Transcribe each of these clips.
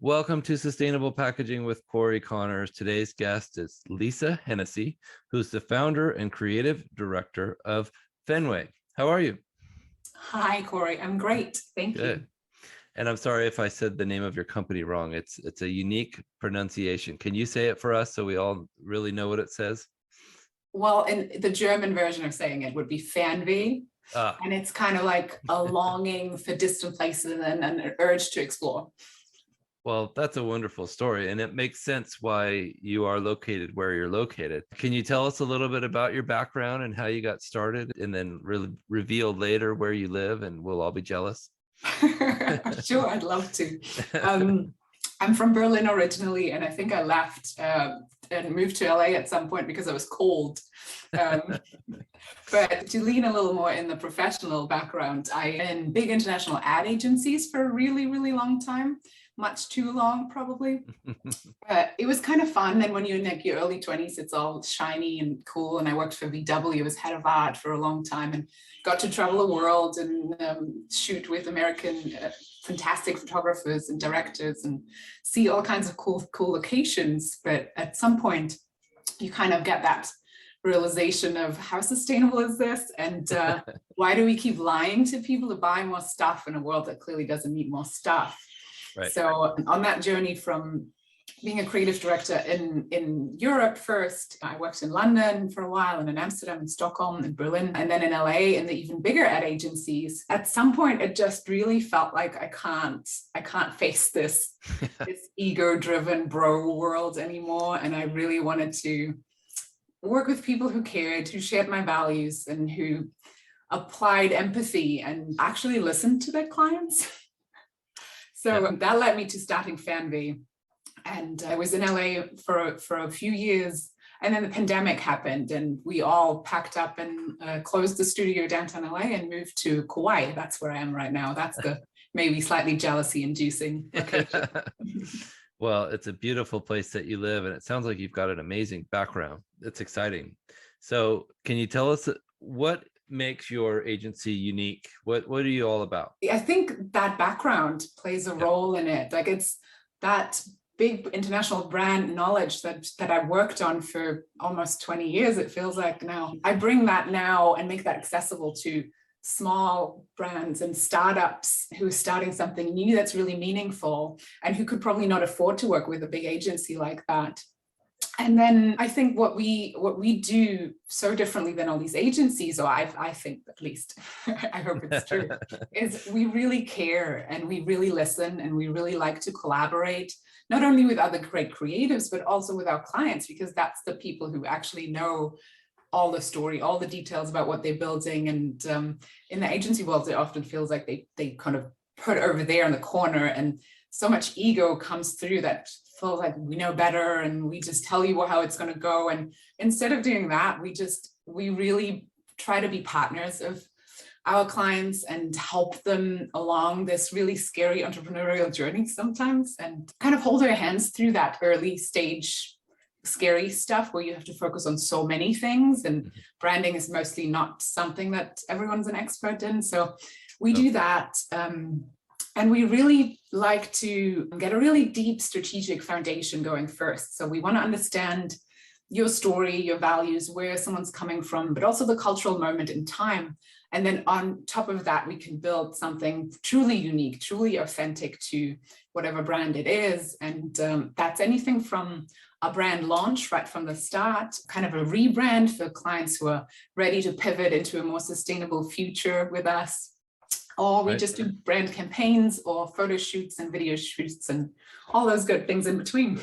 Welcome to Sustainable Packaging with Cory Connors. Today's guest is Lisa Hennessy, who's the founder and creative director of Fernweh. How are you? Hi, Cory. I'm great. Thank Good. you. And I'm sorry if I said the name of your company wrong. It's a unique pronunciation. Can you say it for us so we all really know what it says? Well, in the German version of saying it would be Fernweh, and it's kind of like a longing for distant places and an urge to explore. Well, that's a wonderful story, and it makes sense why you are located where you're located. Can you tell us a little bit about your background and how you got started, and then really reveal later where you live, and we'll all be jealous? Sure, I'd love to. I'm from Berlin originally, and I think I left and moved to LA at some point because I was cold. But to lean a little more in the professional background, I in big international ad agencies for a really, really long time. Much too long, probably. It was kind of fun. And when you're in like your early 20s, it's all shiny and cool. And I worked for VW as head of art for a long time and got to travel the world and shoot with American fantastic photographers and directors and see all kinds of cool locations. But at some point, you kind of get that realization of how sustainable is this, and why do we keep lying to people to buy more stuff in a world that clearly doesn't need more stuff? Right. So on that journey from being a creative director in Europe first, I worked in London for a while, and in Amsterdam and Stockholm and Berlin, and then in LA in the even bigger ad agencies. At some point, it just really felt like I can't face this ego-driven bro world anymore. And I really wanted to work with people who cared, who shared my values, and who applied empathy and actually listened to their clients. So that led me to starting Fernweh. And I was in LA for a few years. And then the pandemic happened and we all packed up and closed the studio downtown LA and moved to Kauai. That's where I am right now. That's the maybe slightly jealousy inducing location. Well, it's a beautiful place that you live, and it sounds like you've got an amazing background. It's exciting. So can you tell us what makes your agency unique? What are you all about? I think that background plays a role in it. Like it's that big international brand knowledge that I worked on for almost 20 years, it feels like now. I bring that now and make that accessible to small brands and startups who are starting something new that's really meaningful and who could probably not afford to work with a big agency like that. And then I think what we do so differently than all these agencies, or I think at least, I hope it's true, is we really care and we really listen and we really like to collaborate, not only with other great creatives, but also with our clients, because that's the people who actually know all the story, all the details about what they're building. And in the agency world, it often feels like they kind of put over there in the corner, and so much ego comes through that feels like we know better and we just tell you how it's going to go. And instead of doing that, we really try to be partners of our clients and help them along this really scary entrepreneurial journey sometimes, and kind of hold their hands through that early stage scary stuff where you have to focus on so many things, and branding is mostly not something that everyone's an expert in. So we do that. And we really like to get a really deep strategic foundation going first. So we want to understand your story, your values, where someone's coming from, but also the cultural moment in time. And then on top of that, we can build something truly unique, truly authentic to whatever brand it is. And that's anything from a brand launch right from the start, kind of a rebrand for clients who are ready to pivot into a more sustainable future with us. Or we just do brand campaigns or photo shoots and video shoots and all those good things in between.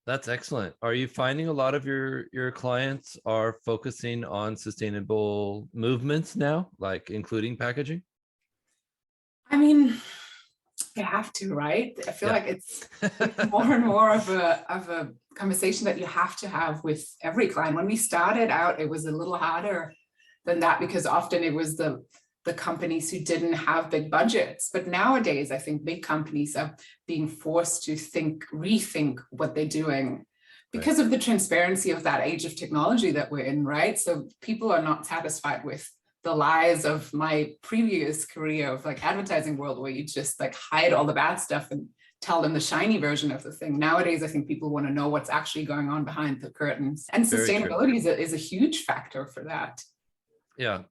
That's excellent. Are you finding a lot of your clients are focusing on sustainable movements now, like including packaging? I mean, you have to, right? I feel like it's more and more of a conversation that you have to have with every client. When we started out, it was a little harder than that because often it was the companies who didn't have big budgets. But nowadays, I think big companies are being forced to rethink what they're doing because of the transparency of that age of technology that we're in, right? So people are not satisfied with the lies of my previous career of like advertising world, where you just like hide all the bad stuff and tell them the shiny version of the thing. Nowadays, I think people want to know what's actually going on behind the curtains. And Very true. sustainability is a huge factor for that. Yeah.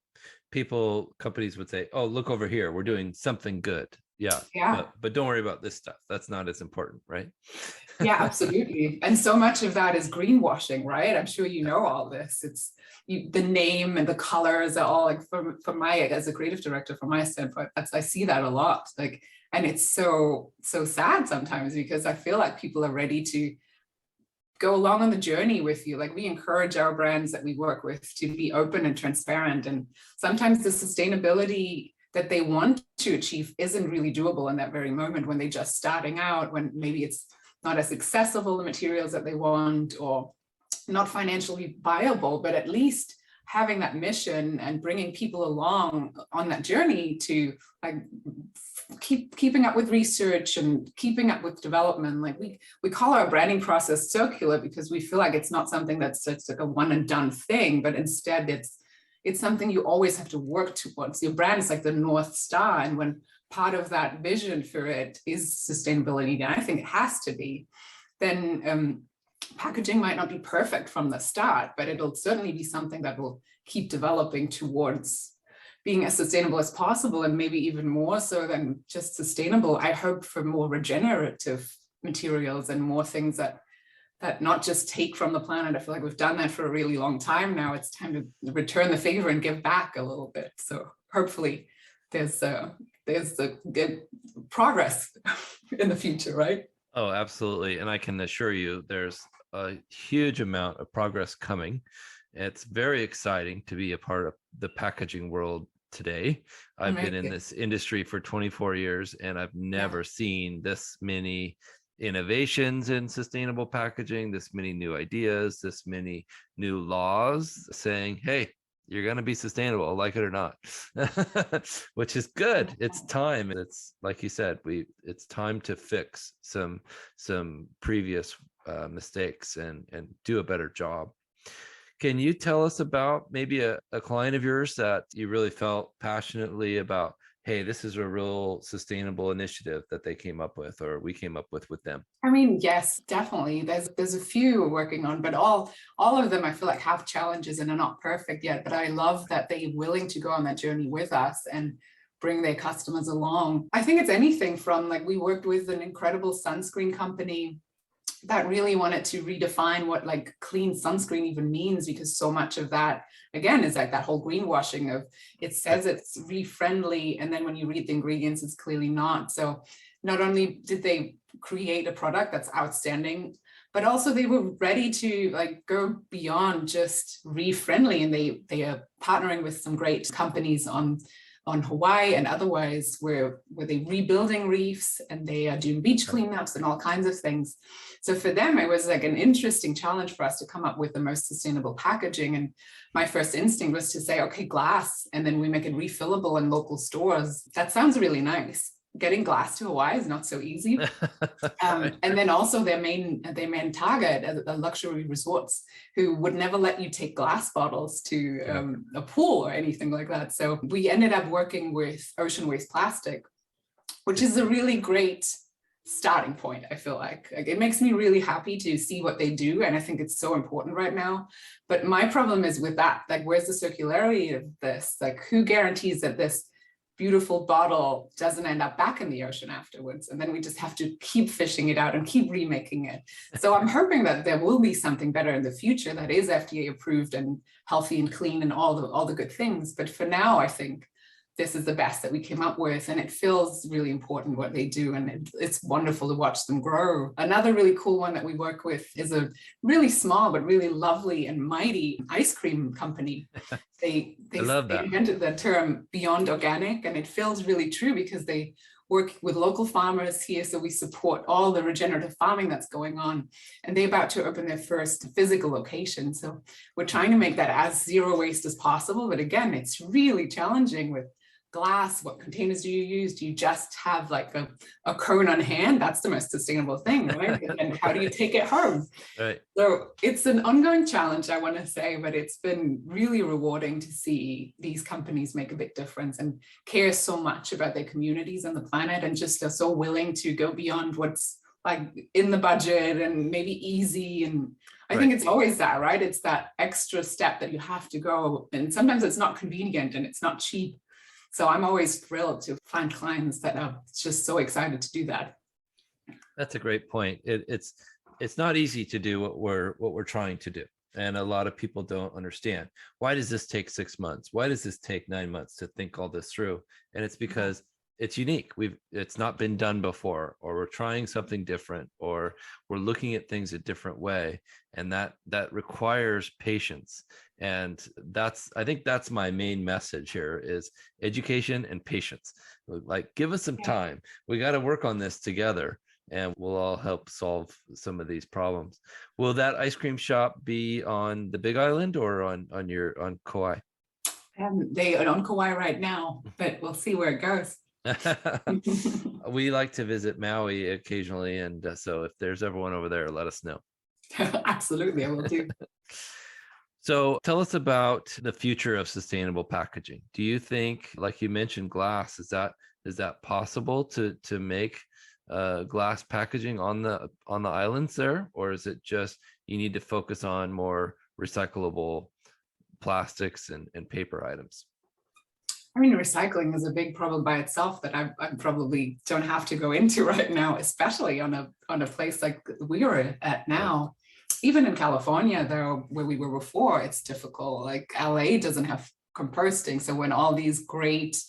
Companies would say, oh, look over here, we're doing something good. Yeah. But don't worry about this stuff. That's not as important, right? Yeah, absolutely. And so much of that is greenwashing, right? I'm sure you know all this. It's the name and the colors are all like, from my, as a creative director, from my standpoint, I see that a lot. Like, and it's so sad sometimes, because I feel like people are ready to go along on the journey with you. Like, we encourage our brands that we work with to be open and transparent. And sometimes the sustainability that they want to achieve isn't really doable in that very moment, when they're just starting out, when maybe it's not as accessible, the materials that they want, or not financially viable, but at least having that mission and bringing people along on that journey to like keeping up with research and keeping up with development. Like, we call our branding process circular because we feel like it's not something that's like a one and done thing, but instead it's something you always have to work towards. Your brand is like the North Star, and when part of that vision for it is sustainability, and I think it has to be, then packaging might not be perfect from the start, but it'll certainly be something that will keep developing towards being as sustainable as possible, and maybe even more so than just sustainable. I hope for more regenerative materials and more things that not just take from the planet. I feel like we've done that for a really long time now. It's time to return the favor and give back a little bit. So hopefully there's the good progress in the future, right? Oh, absolutely. And I can assure you there's a huge amount of progress coming. It's very exciting to be a part of the packaging world today. I've been in this industry for 24 years, and I've never seen this many innovations in sustainable packaging, this many new ideas, this many new laws saying, hey, you're going to be sustainable, like it or not, which is good. It's time. It's like you said, it's time to fix some previous mistakes and do a better job. Can you tell us about maybe a client of yours that you really felt passionately about? Hey, this is a real sustainable initiative that they came up with, or we came up with them. I mean, yes, definitely. There's a few we're working on, but all of them I feel like have challenges and are not perfect yet. But I love that they're willing to go on that journey with us and bring their customers along. I think it's anything from, like, we worked with an incredible sunscreen company that really wanted to redefine what like clean sunscreen even means, because so much of that, again, is like that whole greenwashing of, it says it's reef friendly, and then when you read the ingredients, it's clearly not. So not only did they create a product that's outstanding, but also they were ready to like go beyond just reef friendly, and they are partnering with some great companies on Hawaii and otherwise, where they're rebuilding reefs and they are doing beach cleanups and all kinds of things. So for them, it was like an interesting challenge for us to come up with the most sustainable packaging. And my first instinct was to say, okay, glass, and then we make it refillable in local stores. That sounds really nice. Getting glass to Hawaii is not so easy. And then also their main target are luxury resorts, who would never let you take glass bottles to a pool or anything like that. So we ended up working with Ocean Waste Plastic, which is a really great starting point. I feel like it makes me really happy to see what they do, and I think it's so important right now. But my problem is with that, like, where's the circularity of this? Like, who guarantees that this beautiful bottle doesn't end up back in the ocean afterwards, and then we just have to keep fishing it out and keep remaking it? So I'm hoping that there will be something better in the future that is FDA approved and healthy and clean and all the good things. But for now, I think this is the best that we came up with, and it feels really important what they do, and it's wonderful to watch them grow. Another really cool one that we work with is a really small but really lovely and mighty ice cream company. They invented the term beyond organic, and it feels really true because they work with local farmers here, so we support all the regenerative farming that's going on, and they're about to open their first physical location. So we're trying to make that as zero waste as possible, but again, it's really challenging with glass? What containers do you use? Do you just have like a cone on hand? That's the most sustainable thing, right? And how do you take it home? Right. So it's an ongoing challenge, I want to say, but it's been really rewarding to see these companies make a big difference and care so much about their communities and the planet, and just are so willing to go beyond what's like in the budget and maybe easy. And I think it's always that, right? It's that extra step that you have to go. And sometimes it's not convenient and it's not cheap. So I'm always thrilled to find clients that are just so excited to do that. That's a great point. It's not easy to do what we're trying to do. And a lot of people don't understand. Why does this take 6 months? Why does this take 9 months to think all this through? And it's because it's unique. It's not been done before, or we're trying something different, or we're looking at things a different way. And that requires patience. And I think that's my main message here is education and patience. Like, give us some time. We got to work on this together, and we'll all help solve some of these problems. Will that ice cream shop be on the Big Island or on Kauai? They are on Kauai right now, but we'll see where it goes. We like to visit Maui occasionally, and so if there's ever one over there, let us know. Absolutely, I will do. So tell us about the future of sustainable packaging. Do you think, like you mentioned, glass, is that possible to make glass packaging on the islands there, or is it just you need to focus on more recyclable plastics and paper items? I mean, recycling is a big problem by itself that I probably don't have to go into right now, especially on a place like we are at now. Even in California, though, where we were before, it's difficult. Like LA doesn't have composting. So when all these great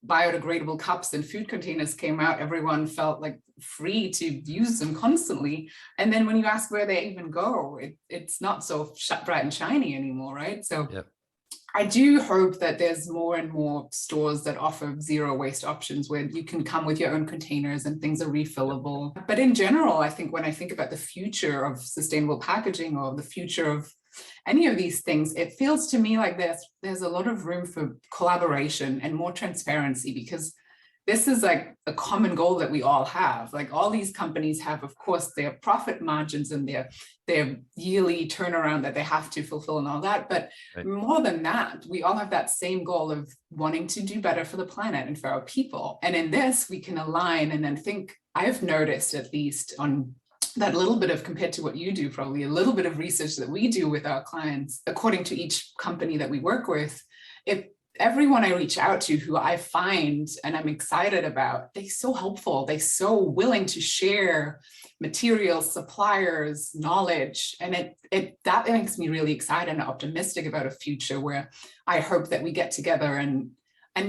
biodegradable cups and food containers came out, everyone felt like free to use them constantly. And then when you ask where they even go, it's not so bright and shiny anymore, right? So I do hope that there's more and more stores that offer zero waste options where you can come with your own containers and things are refillable. But in general, I think when I think about the future of sustainable packaging or the future of any of these things, it feels to me like there's a lot of room for collaboration and more transparency, because this is like a common goal that we all have. Like all these companies have, of course, their profit margins and their yearly turnaround that they have to fulfill and all that. But more than that, we all have that same goal of wanting to do better for the planet and for our people. And in this, we can align and then think, I've noticed at least on that little bit of, compared to what you do, probably a little bit of research that we do with our clients, according to each company that we work with, everyone I reach out to who I find and I'm excited about, they're so helpful. They're so willing to share materials, suppliers, knowledge. And that makes me really excited and optimistic about a future where I hope that we get together and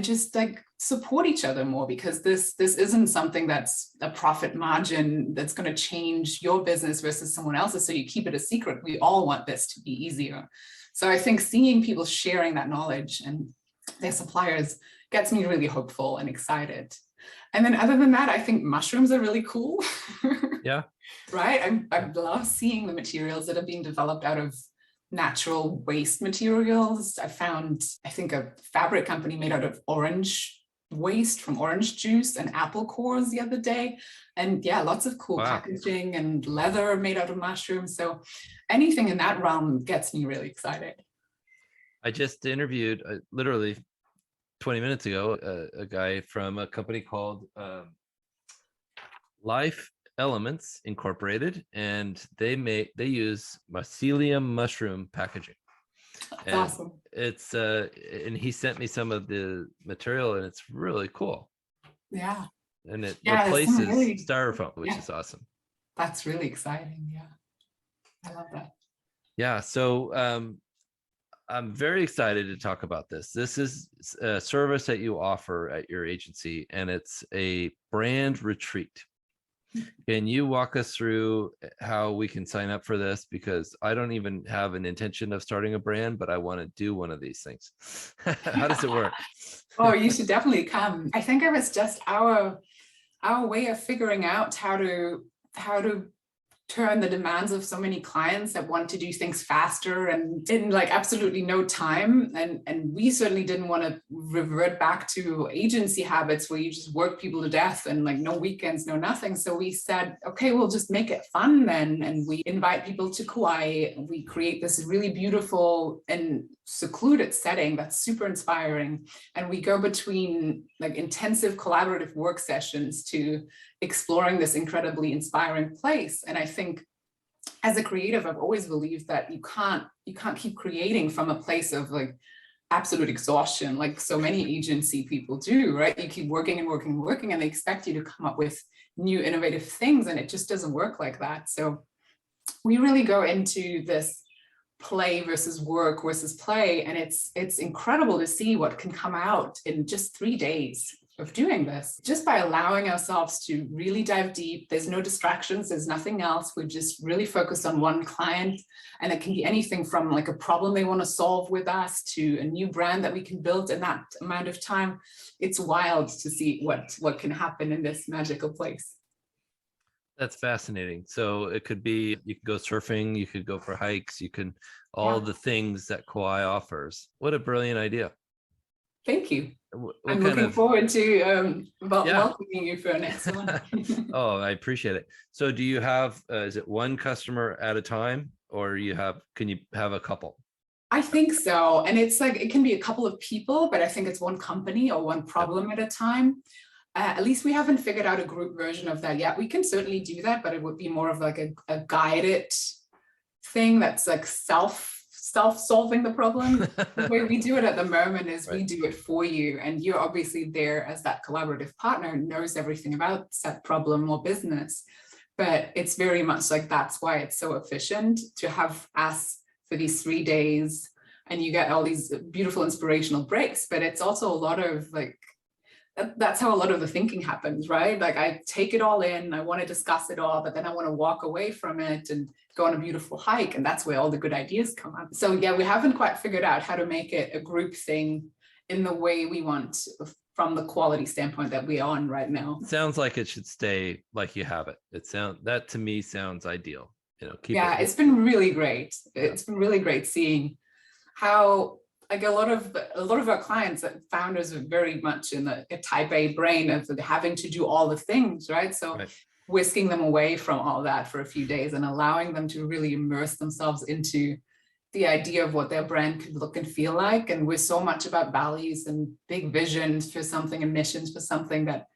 just like support each other more, because this isn't something that's a profit margin that's going to change your business versus someone else's. So you keep it a secret. We all want this to be easier. So I think seeing people sharing that knowledge and their suppliers gets me really hopeful and excited. And then other than that, I think mushrooms are really cool. Yeah. Right. I love seeing the materials that are being developed out of natural waste materials. I found, I think, a fabric company made out of orange waste from orange juice and apple cores the other day. And yeah, lots of cool packaging and leather made out of mushrooms. So anything in that realm gets me really excited. I just interviewed literally 20 minutes ago a guy from a company called Life Elements Incorporated, and they use mycelium mushroom packaging. That's awesome. It's and he sent me some of the material, and it's really cool. Yeah. And it replaces styrofoam, which is awesome. That's really exciting. Yeah. I love that. Yeah. So I'm very excited to talk about this. This is a service that you offer at your agency, and it's a brand retreat. Can you walk us through how we can sign up for this? Because I don't even have an intention of starting a brand, but I want to do one of these things. How does it work? Oh, you should definitely come. I think it was just our way of figuring out how to turn the demands of so many clients that want to do things faster and in like absolutely no time. And we certainly didn't want to revert back to agency habits where you just work people to death and like no weekends, no nothing. So we said, okay, we'll just make it fun then. And we invite people to Kauai. We create this really beautiful and secluded setting that's super inspiring. And we go between like intensive collaborative work sessions to exploring this incredibly inspiring place. And I think as a creative, I've always believed that you can't keep creating from a place of like absolute exhaustion, like so many agency people do, right? You keep working and working and working, and they expect you to come up with new innovative things, and it just doesn't work like that. So we really go into this play versus work versus play, and it's incredible to see what can come out in just 3 days of doing this, just by allowing ourselves to really dive deep. There's no distractions, there's nothing else. We're just really focused on one client, and it can be anything from like a problem they want to solve with us to a new brand that we can build in that amount of time. It's wild to see what can happen in this magical place. That's fascinating. So it could be, you could go surfing, you could go for hikes, you can, all the things that Kauai offers. What a brilliant idea. Thank you. What I'm looking forward to welcoming you for our next one. Oh, I appreciate it. So do you have, is it one customer at a time, or can you have a couple? I think so. And it's like, it can be a couple of people, but I think it's one company or one problem at a time. At least we haven't figured out a group version of that yet. We can certainly do that, but it would be more of like a guided thing that's like self-solving the problem. The way we do it at the moment is we do it for you, and you're obviously there as that collaborative partner, knows everything about that problem or business. But it's very much like, that's why it's so efficient to have us for these 3 days, and you get all these beautiful inspirational breaks. But it's also a lot of like, that's how a lot of the thinking happens, right? Like I take it all in, I want to discuss it all, but then I want to walk away from it and go on a beautiful hike. And that's where all the good ideas come up. So yeah, we haven't quite figured out how to make it a group thing in the way we want from the quality standpoint that we're on right now. Sounds like it should stay like you have it. That to me sounds ideal. It's been really great. It's been really great seeing how like a lot of our clients, founders, are very much in a type A brain of having to do all the things, right? So whisking them away from all that for a few days and allowing them to really immerse themselves into the idea of what their brand could look and feel like. And we're so much about values and big visions for something and missions for something, that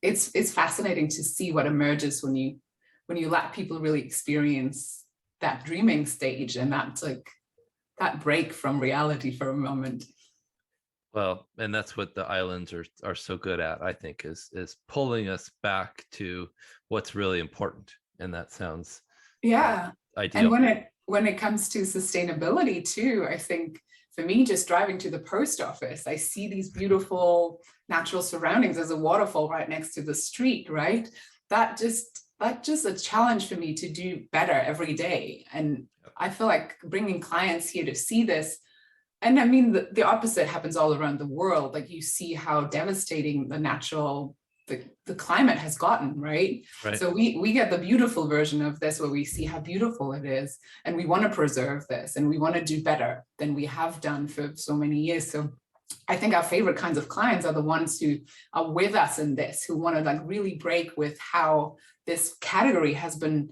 it's fascinating to see what emerges when you let people really experience that dreaming stage, and that's like that break from reality for a moment. Well, and that's what the islands are so good at, I think, is pulling us back to what's really important. And that sounds ideal. And when it comes to sustainability too, I think for me, just driving to the post office, I see these beautiful natural surroundings. There's a waterfall right next to the street, right? That's just a challenge for me to do better every day. And I feel like bringing clients here to see this, and I mean, the opposite happens all around the world. Like you see how devastating the climate has gotten, right? So we get the beautiful version of this where we see how beautiful it is, and we want to preserve this, and we want to do better than we have done for so many years. So I think our favorite kinds of clients are the ones who are with us in this, who want to like really break with how this category has been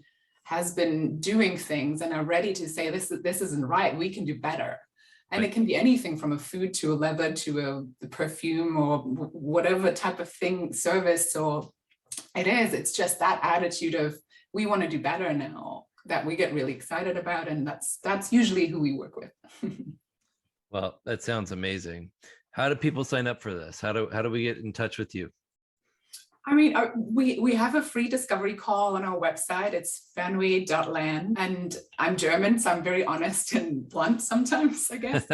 doing things, and are ready to say this isn't right, we can do better. And it can be anything from a food to a leather to a perfume or whatever type of thing, service, or it's just that attitude of we want to do better now that we get really excited about, and that's usually who we work with. Well, that sounds amazing. How do people sign up for this? How do we get in touch with you? I mean, we have a free discovery call on our website. It's fernweh.land, and I'm German, so I'm very honest and blunt sometimes, I guess.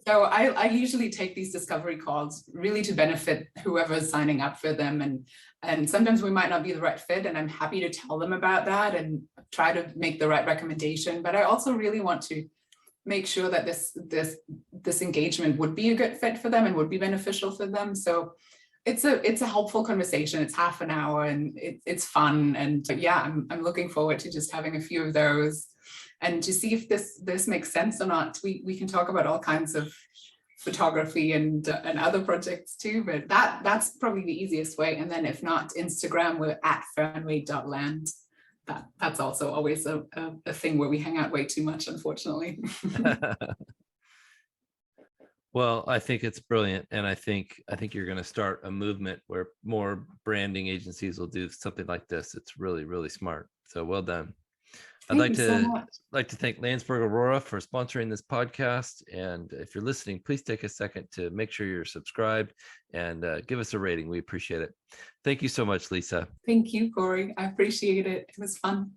So I usually take these discovery calls really to benefit whoever's signing up for them, and sometimes we might not be the right fit, and I'm happy to tell them about that and try to make the right recommendation. But I also really want to make sure that this engagement would be a good fit for them and would be beneficial for them. So it's a helpful conversation. It's half an hour and it's fun. And yeah, I'm looking forward to just having a few of those and to see if this makes sense or not. We can talk about all kinds of photography and other projects too, but that's probably the easiest way. And then if not, Instagram, we're at fernweh.land. That's also always a thing where we hang out way too much, unfortunately. Well, I think it's brilliant, and I think you're going to start a movement where more branding agencies will do something like this. It's really, really smart. So well done. I'd Thank you so much. like to thank Landsberg Aurora for sponsoring this podcast. And if you're listening, please take a second to make sure you're subscribed and give us a rating. We appreciate it. Thank you so much, Lisa. Thank you, Cory. I appreciate it. It was fun.